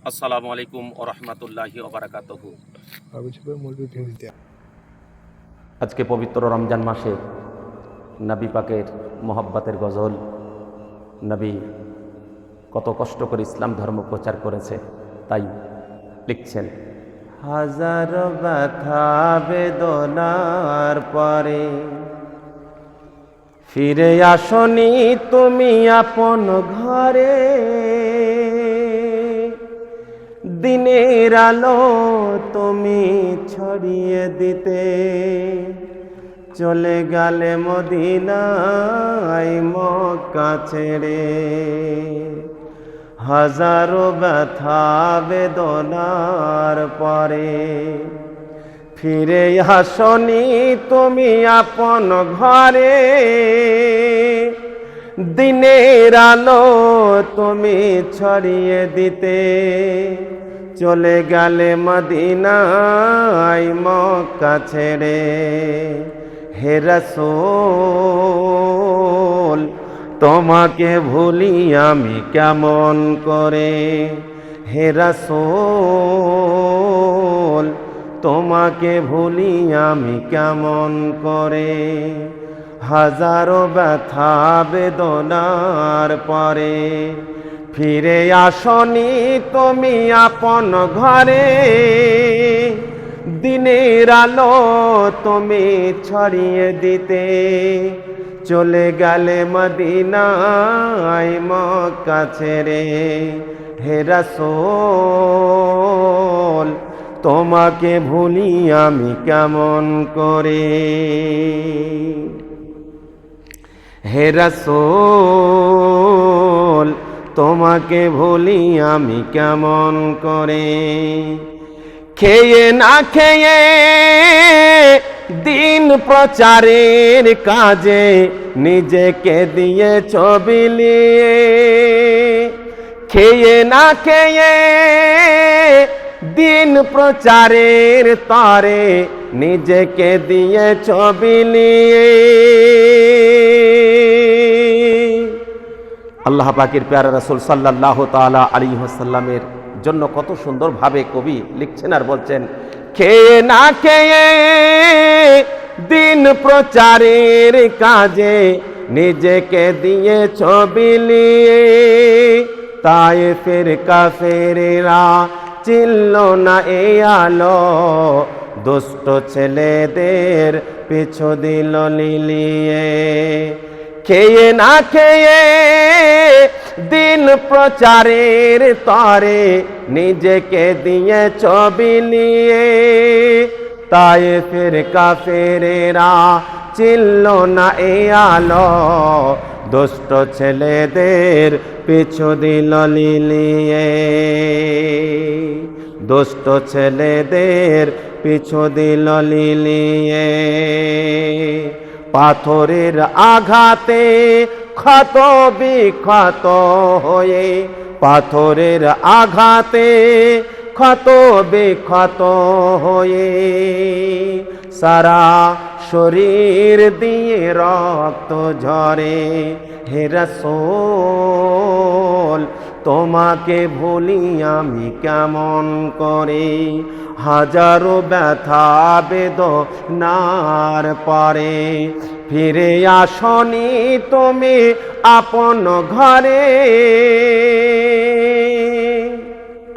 আসসালামু আলাইকুম ওয়া রাহমাতুল্লাহি ওয়া বারাকাতুহু। আজকে পবিত্র রমজান মাসে নবী পাকের মোহাব্বতের গজল। নবী কত কষ্ট করে ইসলাম ধর্ম প্রচার করেছে, তাই লিখছেন, হাজার ব্যথা বেদনার পরে ফিরে আসনি তুমি আপন ঘরে, দিনের আলো তুমি ছড়িয়ে দিতে চলে গেলে মদিনায় মক্কা ছেড়ে। হাজারো ব্যথা বেদনার পরে ফিরে আসনি তুমি আপন ঘরে, দিনের আলো তুমি ছড়িয়ে দিতে চলে গেলে মদিনায় মক্কা ছেড়ে। হে রাসূল তোমাকে ভুলি আমি কেমন করে, হে রাসূল তোমাকে ভুলি আমি কেমন করে। হাজারো ব্যথা বেদনার পরে ফিরে আসনি তুমি আপন ঘরে, দিনের আলো তুমি ছড়িয়ে দিতে চলে গেলে মদিনায় মক্কা ছেড়ে। হে রাসূল তোমাকে ভুলি আমি কেমন করে, হে রাসূল তোমাকে ভুলি আমি কেমন করে। খেয়ে না খেয়ে দিন প্রচারের কাজে নিজেকে দিয়ে বিলিয়ে, খেয়ে না খেয়ে দিন প্রচারের তরে নিজেকে দিয়ে বিলিয়ে। আল্লাহ পাকের প্যারা রাসূল সাল্লাল্লাহু তাআলা আলাইহি ওয়াসাল্লামের জন্য কত সুন্দরভাবে কবি লিখছেন আর বলছেন, খেয়ে না খেয়ে দিন প্রচারের কাজে নিজেকে দিয়ে বিলিয়ে। তায়েফের কাফেরেরা চিনল না এই আলো, দুষ্ট ছেলেদের পিছু দিল লিলিয়ে। খেয়ে না খেয়ে দিন প্রচারের তরে নিজেকে দিয়ে বিলিয়ে। তায়েফের কাফেরেরা চিনল না এই আলো, দুষ্ট ছেলেদের পিছু দিল লিলিয়ে। দুষ্ট ছেলেদের পিছু দিল লিলিয়ে। পাথরের আঘাতে ক্ষত বিক্ষত হয়ে, পাথরের আঘাতে ক্ষত বিক্ষত হয়ে সারা শরীর দিয়ে রক্ত ঝরে। হে রাসূল তোমাকে ভুলি আমি কেমন করে। হাজারো ব্যথা বেদনার পরে ফিরে আসনি তুমি আপন ঘরে।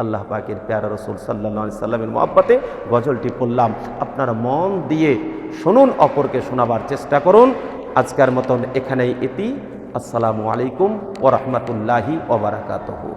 আল্লাহ পাকের প্যারা রাসূল সাল্লাল্লাহু আলাইহি সাল্লামের মহব্বতে গজলটি পড়লাম। আপনারা মন দিয়ে শুনুন, অপরকে শোনাবার চেষ্টা করুন। আজকের মতন এখানেই ইতি। আসসালামু আলাইকুম ওয়া রাহমাতুল্লাহি ওয়া বারাকাতুহু।